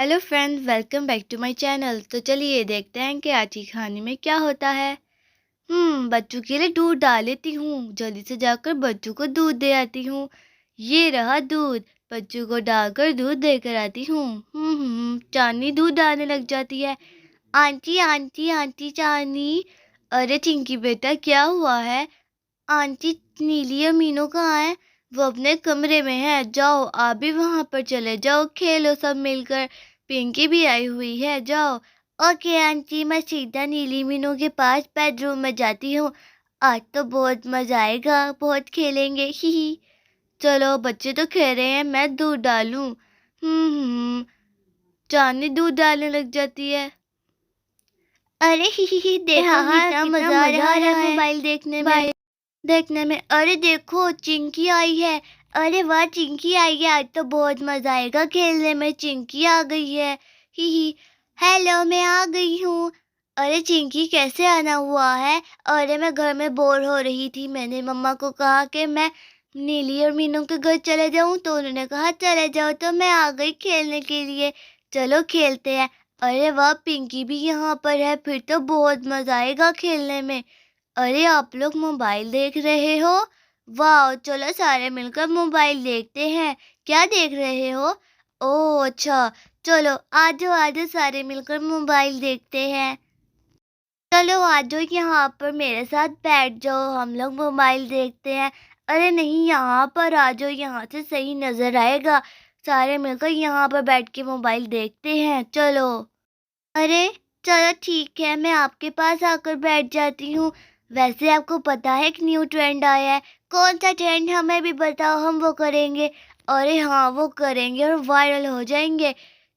Hello friends, welcome back to my channel. तो चलिए देखते हैं कि आज की कहानी में क्या होता है। बच्चों के लिए दूध डाल लेती हूँ। जल्दी से जाकर बच्चों को दूध दे आती हूँ। ये रहा दूध। बच्चों को डालकर दूध देकर आती हूँ। चांदनी दूध डालने लग जाती है। आंटी आंटी आंटी चांदनी। अरे चिंकी बेटा, क्या हुआ है? आंटी, नीली और मीनू कहाँ है? वो अपने कमरे में है। जाओ, आप भी वहां पर चले जाओ, खेलो सब मिलकर। पिंकी भी आई हुई है, जाओ। ओके आंटी, मैं सीधा नीली मीनू के पास बेडरूम में जाती हूँ। आज तो बहुत मजा आएगा, बहुत खेलेंगे, ही। चलो, बच्चे तो खेल रहे हैं, मैं दूध डालूं। चांदनी दूध डालने लग जाती है। अरे ही, देखो कितना मजा आ रहा है मोबाइल देखने में। अरे देखो, चिंकी आई है। अरे वाह, चिंकी आई है, आज तो बहुत मजा आएगा खेलने में। चिंकी आ गई है, ही। हेलो, मैं आ गई हूँ। अरे चिंकी, कैसे आना हुआ है? अरे मैं घर में बोर हो रही थी। मैंने मम्मा को कहा कि मैं नीली और मीनू के घर चले जाऊं, तो उन्होंने कहा चले जाओ, तो मैं आ गई खेलने के लिए। चलो खेलते हैं। अरे वाह, पिंकी भी यहाँ पर है, फिर तो बहुत मजा आएगा खेलने में। अरे आप लोग मोबाइल देख रहे हो? वाह, चलो सारे मिलकर मोबाइल देखते हैं। क्या देख रहे हो? ओह अच्छा, चलो आजो आजो, सारे मिलकर मोबाइल देखते हैं। चलो आजो, यहाँ पर मेरे साथ बैठ जाओ, हम लोग मोबाइल देखते हैं। अरे नहीं, यहाँ पर आ जाओ, यहाँ से सही नजर आएगा। सारे मिलकर यहाँ पर बैठ के मोबाइल देखते हैं, चलो। अरे चलो ठीक है, मैं आपके पास आकर बैठ जाती हूँ। वैसे आपको पता है कि न्यू ट्रेंड आया है? कौन सा ट्रेंड? हमें भी बताओ, हम वो करेंगे। अरे हाँ, वो करेंगे और वायरल हो जाएंगे।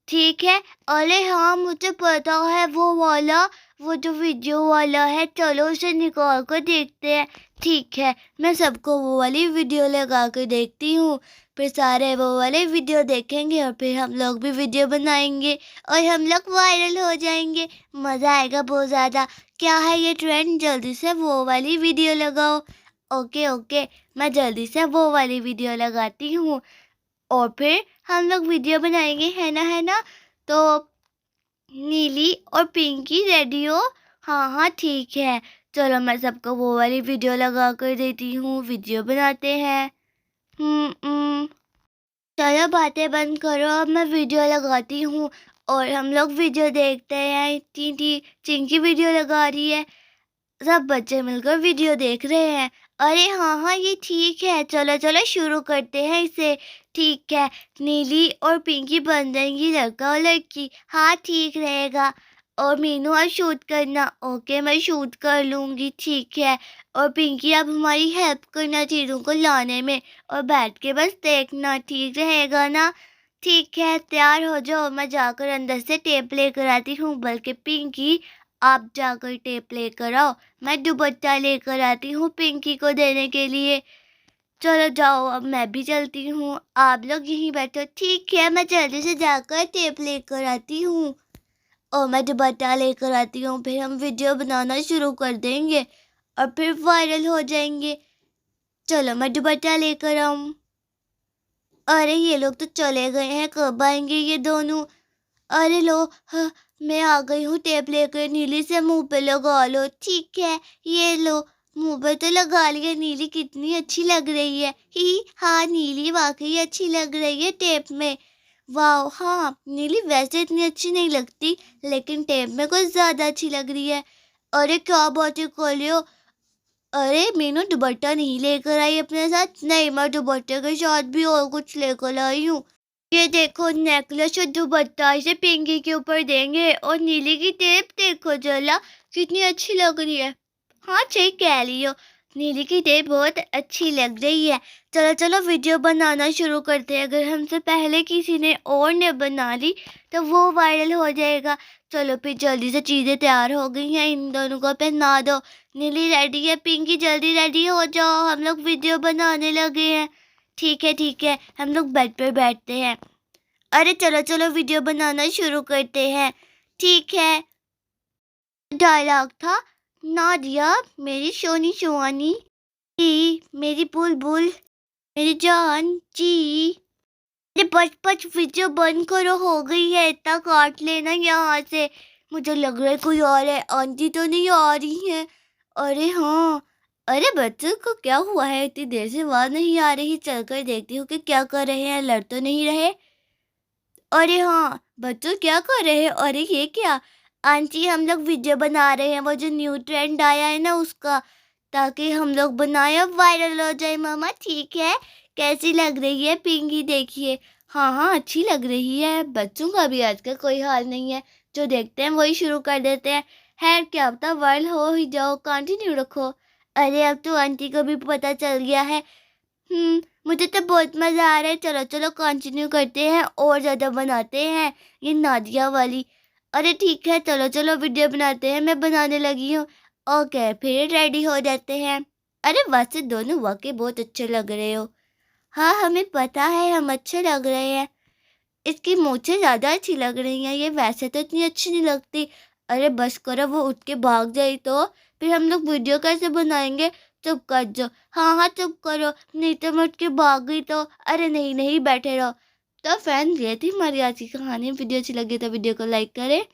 ठीक है। अरे हाँ, मुझे पता है वो वाला, वो जो वीडियो वाला है। चलो उसे निकाल कर देखते हैं। ठीक है, मैं सबको वो वाली वीडियो लगा कर देखती हूँ। फिर सारे वो वाले वीडियो देखेंगे और फिर हम लोग भी वीडियो बनाएंगे और हम लोग वायरल हो जाएंगे। मज़ा आएगा बहुत ज़्यादा। क्या है ये ट्रेंड? जल्दी से वो वाली वीडियो लगाओ। ओके ओके, मैं जल्दी से वो वाली वीडियो लगाती हूँ और फिर हम लोग वीडियो बनाएंगे, है ना? तो नीली और पिंकी रेडी हो? हाँ हाँ ठीक है। चलो मैं सबको वो वाली वीडियो लगा कर देती हूँ, वीडियो बनाते हैं। हम्म। चलो बातें बंद करो, अब मैं वीडियो लगाती हूँ और हम लोग वीडियो देखते हैं। टी चिंकी वीडियो लगा रही है, सब बच्चे मिलकर वीडियो देख रहे हैं। अरे हाँ हाँ, ये ठीक है, चलो चलो शुरू करते हैं इसे। ठीक है, नीली और पिंकी बन जाएंगी लड़का और लड़की। हाँ ठीक रहेगा। और मीनू आज शूट करना। ओके, मैं शूट कर लूँगी, ठीक है। और पिंकी अब हमारी हेल्प करना चीज़ों को लाने में और बैठ के बस देखना, ठीक रहेगा ना? ठीक है, तैयार हो जाओ, मैं जाकर अंदर से टेप लेकर आती हूँ। बल्कि पिंकी, आप जाकर टेप लेकर आओ, मैं दुपट्टा लेकर आती हूँ पिंकी को देने के लिए। चलो जाओ, अब मैं भी चलती हूँ, आप लोग यहीं बैठो। ठीक है, मैं जल्दी से जाकर टेप लेकर आती हूँ और मैं दुपट्टा लेकर आती हूँ। फिर हम वीडियो बनाना शुरू कर देंगे और फिर वायरल हो जाएंगे। चलो मैं दुपट्टा लेकर आऊँ। अरे ये लोग तो चले गए हैं, कब आएंगे ये दोनों? अरे लो, हाँ, मैं आ गई हूँ टेप लेकर। नीली से मुंह पे लगा लो। ठीक है, ये लो, मुंह पे तो लगा लिया। नीली कितनी अच्छी लग रही है, ही। हाँ, नीली वाकई अच्छी लग रही है टेप में। वाह, हाँ नीली वैसे इतनी अच्छी नहीं लगती, लेकिन टेप में कुछ ज्यादा अच्छी लग रही है। अरे क्या बातें कर रहे हो? अरे मीनू, दुपट्टा नहीं लेकर आई अपने साथ? नहीं, मैं दुपट्टे के साथ भी और कुछ लेकर आई हूँ। ये देखो, नेकलेस और दुपट्टा इसे पिंकी के ऊपर देंगे। और नीली की टेप देखो जरा, कितनी अच्छी लग रही है। हाँ सही कह रही हो, नीली की टेप बहुत अच्छी लग रही है। चलो चलो वीडियो बनाना शुरू करते हैं। अगर हमसे पहले किसी ने और ने बना ली तो वो वायरल हो जाएगा। चलो फिर जल्दी से चीज़ें तैयार हो गई हैं, इन दोनों को पहना दो। नीली रेडी है, पिंकी जल्दी रेडी हो जाओ, हम लोग वीडियो बनाने लगे हैं। ठीक है, हम लोग बेड पर बैठते हैं। अरे चलो चलो वीडियो बनाना शुरू करते हैं। ठीक है। डायलॉग था, नादिया मेरी सोनी सुहानी, जी मेरी बुलबुल, मेरी जान जी। अरे बस बस वीडियो बंद करो, हो गई है, इतना काट लेना यहाँ से। मुझे लग रहा है कोई और है, आंटी तो नहीं आ रही है। अरे हाँ, अरे बच्चों को क्या हुआ है, इतनी देर से आवाज नहीं आ रही, चलकर देखती हूँ कि क्या कर रहे हैं, लड़ तो नहीं रहे। अरे हाँ, बच्चों क्या कर रहे हैं? अरे ये क्या? आंटी हम लोग वीडियो बना रहे हैं, वो जो न्यू ट्रेंड आया है ना उसका, ताकि हम लोग बनाए और वायरल हो जाए। मामा ठीक है, कैसी लग रही है पिंकी? देखिए, हाँ हाँ अच्छी लग रही है। बच्चों का भी आजकल कोई हाल नहीं है, जो देखते हैं वही शुरू कर देते हैं। खैर क्या पता वायरल हो ही जाओ, कंटिन्यू रखो। अरे अब तो आंटी को भी पता चल गया है। मुझे तो बहुत मज़ा आ रहा है। चलो चलो कंटिन्यू करते हैं और ज़्यादा बनाते हैं ये नादिया वाली। अरे ठीक है, चलो चलो वीडियो बनाते हैं, मैं बनाने लगी हूँ। ओके फिर रेडी हो जाते हैं। अरे वैसे दोनों वाकई बहुत अच्छे लग रहे हो। हाँ हमें पता है हम अच्छे लग रहे हैं। इसकी मूंछें ज़्यादा अच्छी लग रही हैं, ये वैसे तो इतनी अच्छी नहीं लगती। अरे बस करो, वो उठ के भाग जाए तो फिर हम लोग वीडियो कैसे बनाएंगे? चुप कर जाओ। हाँ हाँ चुप करो, नहीं तो मैं उठ के भाग गई तो। अरे नहीं नहीं बैठे रहो। तो फैन ये थी हमारी आज की कहानी। वीडियो अच्छी लगी तो वीडियो को लाइक करें।